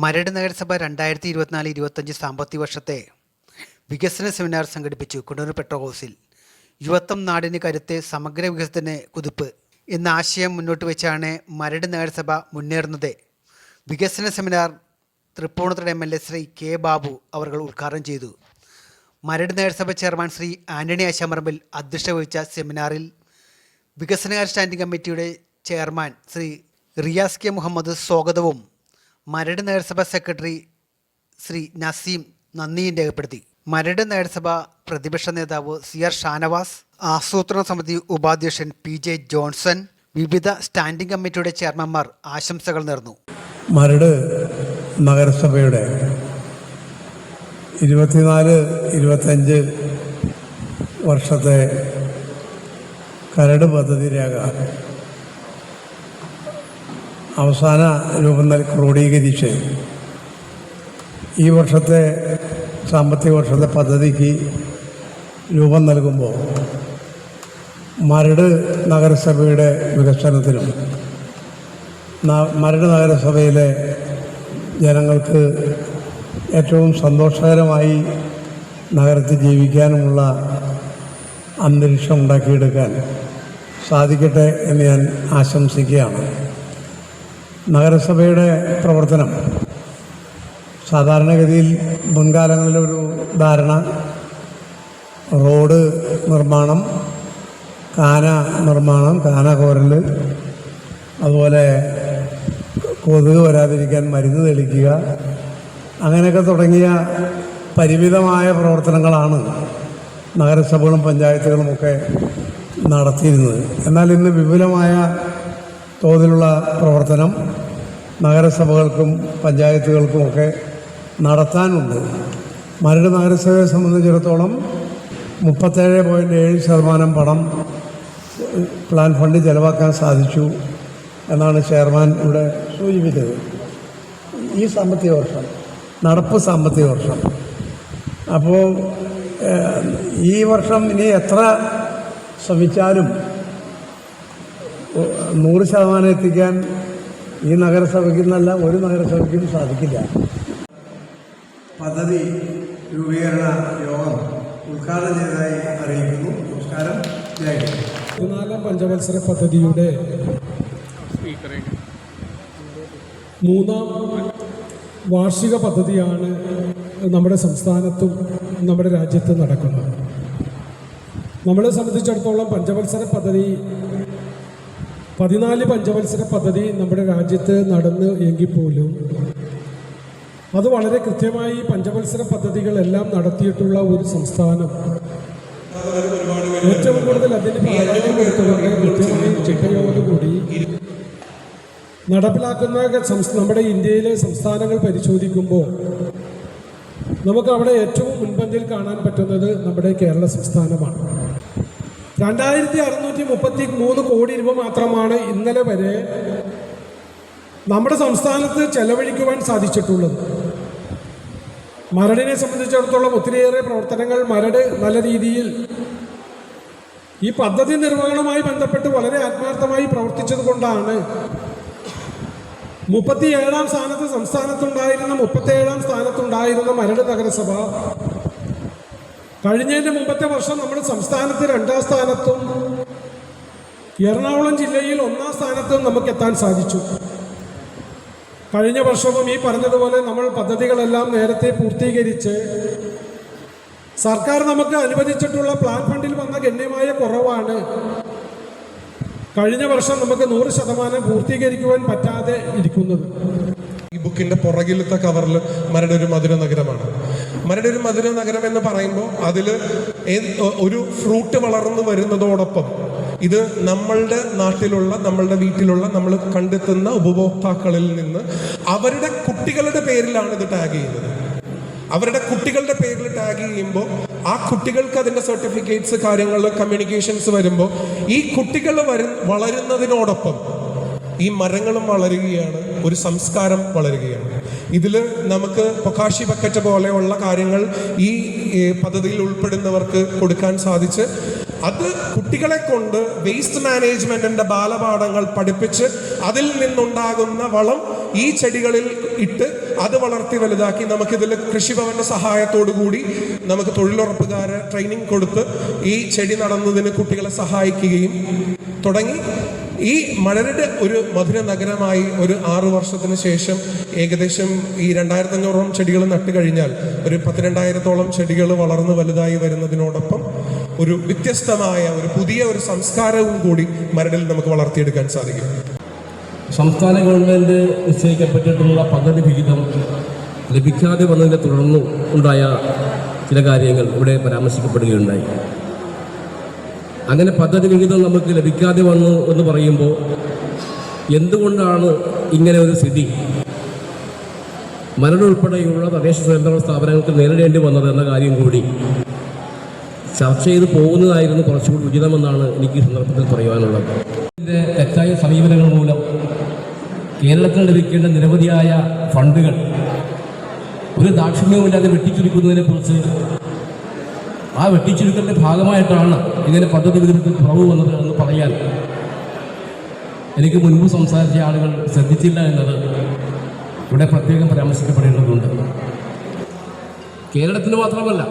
മരട് നഗരസഭ 2024-25 സാമ്പത്തിക വർഷത്തെ വികസന സെമിനാർ സംഘടിപ്പിച്ചു. കുണ്ടന്നൂർ പെട്രോ ഹൗസിൽ യുവത്വം നാടിന് കരുത്ത്, സമഗ്ര വികസനത്തിന് കുതിപ്പ് എന്ന ആശയം മുന്നോട്ട് വെച്ചാണ് മരട് നഗരസഭ മുന്നേറുന്നത്. വികസന seminar Tripunithura MLA Shri K Babu അവർ ഉദ്ഘാടനം ചെയ്തു. മരട് നഗരസഭ ചെയർമാൻ ശ്രീ ആന്റണി ആശാമ്പറമ്പിൽ അധ്യക്ഷത വഹിച്ച സെമിനാറിൽ വികസനകാര്യ സ്റ്റാൻഡിംഗ് കമ്മിറ്റിയുടെ ചെയർമാൻ ശ്രീ റിയാസ് കെ മുഹമ്മദ് സ്വാഗതവും മരട് നഗരസഭ സെക്രട്ടറി ശ്രീ നസീം നന്ദിയും രേഖപ്പെടുത്തി. മരട് നഗരസഭ പ്രതിപക്ഷ നേതാവ് CR ഷാനവാസ്, ആസൂത്രണ സമിതി ഉപാധ്യക്ഷൻ PJ ജോൺസൺ, വിവിധ സ്റ്റാൻഡിംഗ് കമ്മിറ്റിയുടെ ചെയർമാൻമാർ ആശംസകൾ നേർന്നു. മരട് നഗരസഭയുടെ 24-25 വർഷത്തെ കരട് പദ്ധതി രേഖ അവസാന രൂപം ക്രോഡീകരിച്ച് ഈ വർഷത്തെ സാമ്പത്തിക വർഷത്തെ പദ്ധതിക്ക് രൂപം നൽകുമ്പോൾ മരട് നഗരസഭയുടെ വികസനത്തിനും മരട് നഗരസഭയിലെ ജനങ്ങൾക്ക് ഏറ്റവും സന്തോഷകരമായി നഗരത്തിൽ ജീവിക്കാനുമുള്ള അന്തരീക്ഷം ഉണ്ടാക്കിയെടുക്കാൻ സാധിക്കട്ടെ എന്ന് ഞാൻ ആശംസിക്കുകയാണ്. നഗരസഭയുടെ പ്രവർത്തനം സാധാരണഗതിയിൽ മുൻകാലങ്ങളിലൊരു ധാരണ റോഡ് നിർമ്മാണം, കാന നിർമ്മാണം, കാന കോരൽ, അതുപോലെ കൊതുക് വരാതിരിക്കാൻ മരുന്ന് തെളിക്കുക, അങ്ങനെയൊക്കെ തുടങ്ങിയ പരിമിതമായ പ്രവർത്തനങ്ങളാണ് നഗരസഭകളും പഞ്ചായത്തുകളുമൊക്കെ നടത്തിയിരുന്നത്. എന്നാൽ ഇന്ന് വിപുലമായ തോതിലുള്ള പ്രവർത്തനം നഗരസഭകൾക്കും പഞ്ചായത്തുകൾക്കുമൊക്കെ നടത്താനുണ്ട്. മരട് നഗരസഭയെ സംബന്ധിച്ചിടത്തോളം 37.7% പണം പ്ലാൻ ഫണ്ട് ചെലവാക്കാൻ സാധിച്ചു എന്നാണ് ചെയർമാൻ ഇവിടെ സൂചിപ്പിച്ചത്. ഈ സാമ്പത്തിക വർഷം, നടപ്പ് സാമ്പത്തിക വർഷം. അപ്പോൾ ഈ വർഷം ഇനി എത്ര ശ്രമിച്ചാലും 100% എത്തിക്കാൻ ഈ നഗരസഭയ്ക്കെന്നല്ല ഒരു നഗരസഭയ്ക്കും സാധിക്കില്ല. പദ്ധതി രൂപീകരണ യോഗം ഉദ്ഘാടനം ചെയ്തതായി അറിയിക്കുന്നു. നമസ്കാരം. നാലാം പഞ്ചവത്സര പദ്ധതിയുടെ 3ാം വാർഷിക പദ്ധതിയാണ് നമ്മുടെ സംസ്ഥാനത്തും നമ്മുടെ രാജ്യത്തും നടക്കുന്നത്. നമ്മളെ സംബന്ധിച്ചിടത്തോളം പഞ്ചവത്സര പദ്ധതി 14 പഞ്ചവത്സര പദ്ധതി നമ്മുടെ രാജ്യത്ത് നടന്ന് എങ്കിൽ പോലും അത് വളരെ കൃത്യമായി പഞ്ചവത്സര പദ്ധതികളെല്ലാം നടത്തിയിട്ടുള്ള ഒരു സംസ്ഥാനം, ഏറ്റവും കൂടുതൽ അതിന് പ്രാധാന്യം കൊടുത്തുകൊണ്ട് കൃത്യമായി ചിട്ടയോടുകൂടി നടപ്പിലാക്കുന്ന നമ്മുടെ ഇന്ത്യയിലെ സംസ്ഥാനങ്ങൾ പരിശോധിക്കുമ്പോൾ നമുക്ക് അവിടെ ഏറ്റവും മുൻപന്തിയിൽ കാണാൻ പറ്റുന്നത് നമ്മുടെ കേരള സംസ്ഥാനമാണ്. 2633 കോടി രൂപ മാത്രമാണ് ഇന്നലെ വരെ നമ്മുടെ സംസ്ഥാനത്ത് ചെലവഴിക്കുവാൻ സാധിച്ചിട്ടുള്ളത്. മരടിനെ സംബന്ധിച്ചിടത്തോളം ഒത്തിരിയേറെ പ്രവർത്തനങ്ങൾ മരട് നല്ല രീതിയിൽ ഈ പദ്ധതി നിർവഹണവുമായി ബന്ധപ്പെട്ട് വളരെ ആത്മാർത്ഥമായി പ്രവർത്തിച്ചത് കൊണ്ടാണ് 37ാം സ്ഥാനത്ത് സംസ്ഥാനത്തുണ്ടായിരുന്ന 37ാം സ്ഥാനത്തുണ്ടായിരുന്ന മരട് നഗരസഭ കഴിഞ്ഞതിൻ്റെ മുമ്പത്തെ വർഷം നമ്മുടെ സംസ്ഥാനത്ത് 2ാം സ്ഥാനത്തും എറണാകുളം ജില്ലയിൽ 1ാം സ്ഥാനത്തും നമുക്ക് എത്താൻ സാധിച്ചു. കഴിഞ്ഞ വർഷവും ഈ പറഞ്ഞതുപോലെ നമ്മൾ പദ്ധതികളെല്ലാം നേരത്തെ പൂർത്തീകരിച്ച് സർക്കാർ നമുക്ക് അനുവദിച്ചിട്ടുള്ള പ്ലാൻ ഫണ്ടിൽ വന്ന ഗണ്യമായ കുറവാണ് കഴിഞ്ഞ വർഷം നമുക്ക് 100% പൂർത്തീകരിക്കുവാൻ പറ്റാതെ ഇരിക്കുന്നത്. ഈ ബുക്കിന്റെ പുറകിലത്തെ കവറിൽ മരട് ഒരു മധുര നഗരമാണ്. മരട് ഒരു മധുര നഗരം എന്ന് പറയുമ്പോൾ അതിൽ ഒരു ഫ്രൂട്ട് വളർന്നു വരുന്നതോടൊപ്പം ഇത് നമ്മളുടെ നാട്ടിലുള്ള, നമ്മളുടെ വീട്ടിലുള്ള, നമ്മൾ കണ്ടെത്തുന്ന ഉപഭോക്താക്കളിൽ നിന്ന് അവരുടെ കുട്ടികളുടെ പേരിലാണ് ഇത് ടാഗ് ചെയ്യുന്നത്. അവരുടെ കുട്ടികളുടെ പേരിൽ ടാഗ് ചെയ്യുമ്പോൾ ആ കുട്ടികൾക്ക് അതിൻ്റെ സർട്ടിഫിക്കറ്റ്സ്, കാര്യങ്ങൾ, കമ്മ്യൂണിക്കേഷൻസ് വരുമ്പോൾ ഈ കുട്ടികൾ വളരുന്നതിനോടൊപ്പം ഈ മരങ്ങളും വളരുകയാണ്, ഒരു സംസ്കാരം വളരുകയാണ്. ഇതിൽ നമുക്ക് പൊക്കാഷി ബക്കറ്റ് പോലെയുള്ള കാര്യങ്ങൾ ഈ പദ്ധതിയിൽ ഉൾപ്പെടുന്നവർക്ക് കൊടുക്കാൻ സാധിച്ച് അത് കുട്ടികളെ കൊണ്ട് വേസ്റ്റ് മാനേജ്മെന്റിന്റെ ബാലപാഠങ്ങൾ പഠിപ്പിച്ച് അതിൽ നിന്നുണ്ടാകുന്ന വളം ഈ ചെടികളിൽ ഇട്ട് അത് വളർത്തി വലുതാക്കി നമുക്കിതിൽ കൃഷിഭവന്റെ സഹായത്തോടു കൂടി നമുക്ക് തൊഴിലുറപ്പുകാരെ ട്രെയിനിങ് കൊടുത്ത് ഈ ചെടി നടുന്നതിന് കുട്ടികളെ സഹായിക്കുകയും തുടങ്ങി ഈ മലരുടെ ഒരു മധുര നഗരമായി ഒരു 6 വർഷത്തിന് ശേഷം ഏകദേശം ഈ 2500ഓളം ചെടികൾ നട്ടു കഴിഞ്ഞാൽ ഒരു 12,000-ഓളം ചെടികൾ വളർന്ന് വലുതായി വരുന്നതിനോടൊപ്പം ഒരു വ്യത്യസ്തമായ ഒരു പുതിയ ഒരു സംസ്കാരവും കൂടി മരടിൽ നമുക്ക് വളർത്തിയെടുക്കാൻ സാധിക്കും. സംസ്ഥാന ഗവൺമെൻറ് നിശ്ചയിക്കപ്പെട്ടിട്ടുള്ള പദ്ധതി വിഹിതം ലഭിക്കാതെ വന്നതിനെ തുടർന്ന് ഉണ്ടായ ചില കാര്യങ്ങൾ ഇവിടെ പരാമർശിക്കപ്പെടുകയുണ്ടായി. അങ്ങനെ പദ്ധതി വിഹിതം നമുക്ക് ലഭിക്കാതെ വന്നു എന്ന് പറയുമ്പോൾ എന്തുകൊണ്ടാണ് ഇങ്ങനെ ഒരു സ്ഥിതി മരട് ഉൾപ്പെടെയുള്ള തദ്ദേശ സ്വയംഭരണ സ്ഥാപനങ്ങൾക്ക് നേരിടേണ്ടി വന്നത് എന്ന കാര്യം കൂടി ചർച്ച ചെയ്ത് പോകുന്നതായിരുന്നു കുറച്ചുകൂടി ഉചിതമെന്നാണ് എനിക്ക് ഈ സന്ദർഭത്തിൽ പറയുവാനുള്ളത്. ഇതിൻ്റെ തെറ്റായ സമീപനങ്ങൾ മൂലം കേരളത്തിൽ ലഭിക്കേണ്ട നിരവധിയായ ഫണ്ടുകൾ ഒരു ദാക്ഷിണ്യവുമില്ലാതെ വെട്ടിച്ചുരുക്കുന്നതിനെക്കുറിച്ച് ആ വെട്ടിച്ചുരുക്കലിൻ്റെ ഭാഗമായിട്ടാണ് ഇങ്ങനെ പദ്ധതി വിഹിതത്തിൽ കുറവ് വന്നത് എന്ന് പറയാൻ എനിക്ക് മുൻപ് സംസാരിച്ച ആളുകൾ ശ്രദ്ധിച്ചില്ല എന്നത് ഇവിടെ പ്രത്യേകം പരാമർശിക്കപ്പെടേണ്ടതുണ്ട്. കേരളത്തിന് മാത്രമല്ല,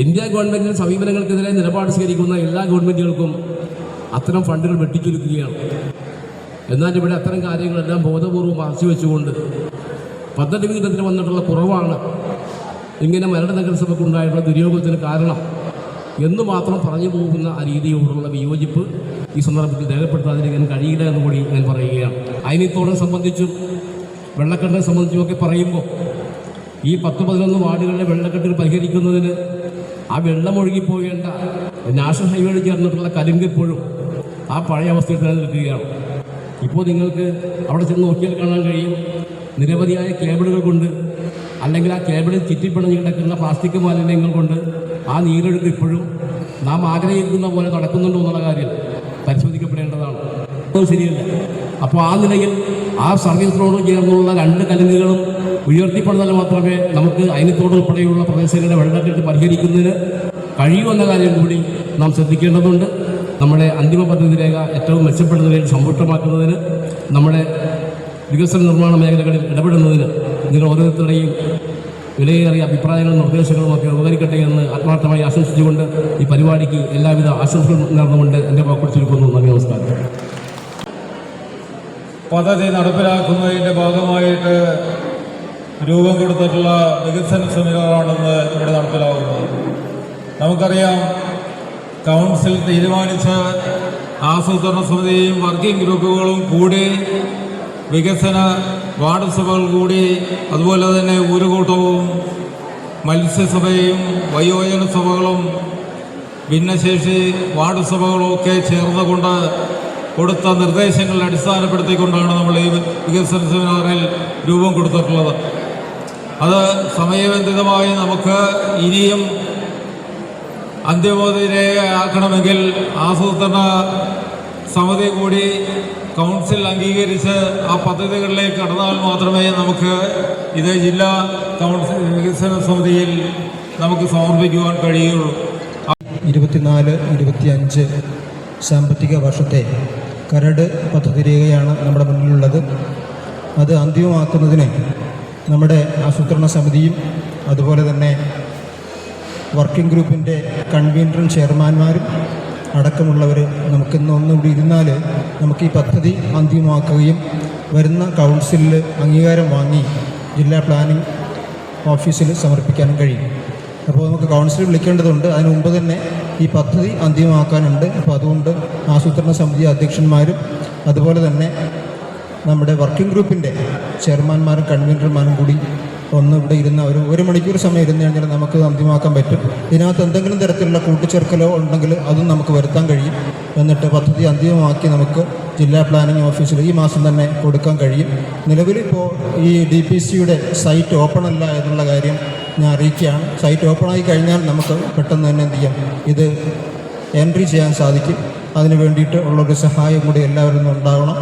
ഇന്ത്യ ഗവൺമെൻറ്റിൻ്റെ സമീപനങ്ങൾക്കെതിരെ നിലപാട് സ്വീകരിക്കുന്ന എല്ലാ ഗവൺമെൻറ്റുകൾക്കും അത്തരം ഫണ്ടുകൾ വെട്ടിച്ചുരുക്കുകയാണ്. എന്നാൽ ഇവിടെ അത്തരം കാര്യങ്ങളെല്ലാം ബോധപൂർവ്വം മറച്ചുവെച്ചുകൊണ്ട് പദ്ധതി വിഹിതത്തിൽ വന്നിട്ടുള്ള കുറവാണ് ഇങ്ങനെ മരട് നഗരസഭയ്ക്കുണ്ടായിട്ടുള്ള ദുര്യോഗത്തിന് കാരണം എന്ന് മാത്രം പറഞ്ഞു പോകുന്ന ആ രീതിയോടുള്ള വിയോജിപ്പ് ഈ സന്ദർഭത്തിൽ രേഖപ്പെടുത്താതിരിക്കാൻ കഴിയില്ല എന്ന് കൂടി ഞാൻ പറയുകയാണ്. അയനിത്തോടെ സംബന്ധിച്ചും വെള്ളക്കെട്ടിനെ സംബന്ധിച്ചുമൊക്കെ പറയുമ്പോൾ ഈ 10-11 വാർഡുകളിലെ വെള്ളക്കെട്ടുകൾ പരിഹരിക്കുന്നതിന് ആ വെള്ളം ഒഴുകിപ്പോകേണ്ട നാഷണൽ ഹൈവേയിൽ ചേർന്നിട്ടുള്ള കരിങ്കിപ്പോഴും ആ പഴയ അവസ്ഥയിൽ തന്നെ നിൽക്കുകയാണ്. ഇപ്പോൾ നിങ്ങൾക്ക് അവിടെ ചെന്ന് നോക്കിയാൽ കാണാൻ കഴിയും, നിരവധിയായ കേബിളുകൾ കൊണ്ട് അല്ലെങ്കിൽ ആ കേബിളിൽ ചുറ്റിപ്പിണഞ്ഞ് കിടക്കുന്ന പ്ലാസ്റ്റിക് മാലിന്യങ്ങൾ കൊണ്ട് ആ നീരൊഴുക്ക് ഇപ്പോഴും നാം ആഗ്രഹിക്കുന്ന പോലെ നടക്കുന്നുണ്ടോ എന്നുള്ള കാര്യം പരിശോധിക്കപ്പെടേണ്ടതാണ്. അത് ശരിയല്ല. അപ്പോൾ ആ നിലയിൽ ആ സർവീസ് റോഡ് ചേർന്നുള്ള 2 കലുങ്കുകളും ഉയർത്തിപ്പെടുന്നാൽ മാത്രമേ നമുക്ക് അയനിത്തോട് ഉൾപ്പെടെയുള്ള പ്രദേശങ്ങളുടെ വെള്ളക്കെട്ട് പരിഹരിക്കുന്നതിന് കഴിയുമെന്ന കാര്യം കൂടി നാം ശ്രദ്ധിക്കേണ്ടതുണ്ട്. നമ്മുടെ അന്തിമ പദ്ധതി രേഖ ഏറ്റവും മെച്ചപ്പെടുന്ന നിലയിൽ സമ്പുഷ്ടമാക്കുന്നതിന് നമ്മുടെ വികസന നിർമ്മാണ മേഖലകളിൽ ഇടപെടുന്നതിന് നിങ്ങൾ ഓരോരുത്തരുടെയും വിലയേറിയ അഭിപ്രായങ്ങളും നിർദ്ദേശങ്ങളും ഒക്കെ ഉപകരിക്കട്ടെ എന്ന് ആത്മാർത്ഥമായി ആശംസിച്ചുകൊണ്ട് ഈ പരിപാടിക്ക് എല്ലാവിധ ആശംസകളും നേർന്നുകൊണ്ട് എൻ്റെ വാക്കുകൾ ചുരുക്കുന്നു. നന്ദി, നമസ്കാരം. പദ്ധതി നടപ്പിലാക്കുന്നതിൻ്റെ ഭാഗമായിട്ട് രൂപം കൊടുത്തിട്ടുള്ള വികസന സമിതികളാണെന്ന് ഇവിടെ നടപ്പിലാകുന്നത്. നമുക്കറിയാം, കൗൺസിൽ തീരുമാനിച്ച ആസൂത്രണ സമിതിയും വർക്കിംഗ് ഗ്രൂപ്പുകളും കൂടി വികസന വാർഡ് സഭകൾ കൂടി അതുപോലെ തന്നെ ഊരുകൂട്ടവും മത്സ്യസഭയും വയോജന സഭകളും ഭിന്നശേഷി വാർഡ് സഭകളും ഒക്കെ ചേർന്നുകൊണ്ട് കൊടുത്ത നിർദ്ദേശങ്ങളെ അടിസ്ഥാനപ്പെടുത്തിക്കൊണ്ടാണ് നമ്മൾ ഈ വികസന സെമിനാറിൽ രൂപം കൊടുത്തിട്ടുള്ളത്. അത് സമയബന്ധിതമായി നമുക്ക് ഇനിയും അന്തിമോദരയാക്കണമെങ്കിൽ ആസൂത്രണ സമിതി കൂടി കൗൺസിൽ അംഗീകരിച്ച് ആ പദ്ധതികളിലേക്ക് കടന്നാൽ മാത്രമേ നമുക്ക് ഇത് ജില്ലാ കൗൺസിൽ വികസന സമിതിയിൽ നമുക്ക് സമർപ്പിക്കുവാൻ കഴിയുള്ളൂ. 24-25 സാമ്പത്തിക വർഷത്തെ കരട് പദ്ധതി രേഖയാണ് നമ്മുടെ മുന്നിലുള്ളത്. അത് അന്തിമമാക്കുന്നതിന് നമ്മുടെ ആസൂത്രണ സമിതിയും അതുപോലെ തന്നെ വർക്കിംഗ് ഗ്രൂപ്പിൻ്റെ കൺവീനറും ചെയർമാന്മാരും അടക്കമുള്ളവർ നമുക്കിന്ന് ഒന്നുകൂടി ഇരുന്നാൽ നമുക്ക് ഈ പദ്ധതി അന്തിമമാക്കുകയും വരുന്ന കൗൺസിലിൽ അംഗീകാരം വാങ്ങി ജില്ലാ പ്ലാനിംഗ് ഓഫീസിൽ സമർപ്പിക്കാനും കഴിയും. അപ്പോൾ നമുക്ക് കൗൺസിൽ വിളിക്കേണ്ടതുണ്ട്. അതിന് മുമ്പ് തന്നെ ഈ പദ്ധതി അന്തിമമാക്കാനുണ്ട്. അപ്പോൾ അതുകൊണ്ട് ആസൂത്രണ സമിതി അധ്യക്ഷന്മാരും അതുപോലെ തന്നെ നമ്മുടെ വർക്കിംഗ് ഗ്രൂപ്പിൻ്റെ ചെയർമാന്മാരും കൺവീനർമാരും കൂടി ഒന്ന് ഇവിടെ ഇരുന്ന ഒരു മണിക്കൂർ സമയം ഇരുന്ന് കഴിഞ്ഞാൽ നമുക്ക് അന്തിമമാക്കാൻ പറ്റും. ഇതിനകത്ത് എന്തെങ്കിലും തരത്തിലുള്ള കൂട്ടിച്ചേർക്കലോ ഉണ്ടെങ്കിൽ അതും നമുക്ക് വരുത്താൻ കഴിയും. എന്നിട്ട് പദ്ധതി അന്തിമമാക്കി നമുക്ക് ജില്ലാ പ്ലാനിംഗ് ഓഫീസിൽ ഈ മാസം തന്നെ കൊടുക്കാൻ കഴിയും. നിലവിലിപ്പോൾ ഈ DPCയുടെ സൈറ്റ് ഓപ്പൺ അല്ല എന്നുള്ള കാര്യം ഞാൻ അറിയിക്കുകയാണ്. സൈറ്റ് ഓപ്പണായി കഴിഞ്ഞാൽ നമുക്ക് പെട്ടെന്ന് തന്നെ എന്ത് ചെയ്യാം, ഇത് എൻട്രി ചെയ്യാൻ സാധിക്കും. അതിന് വേണ്ടിയിട്ട് ഉള്ളൊരു സഹായം കൂടി എല്ലാവരും ഉണ്ടാവണം.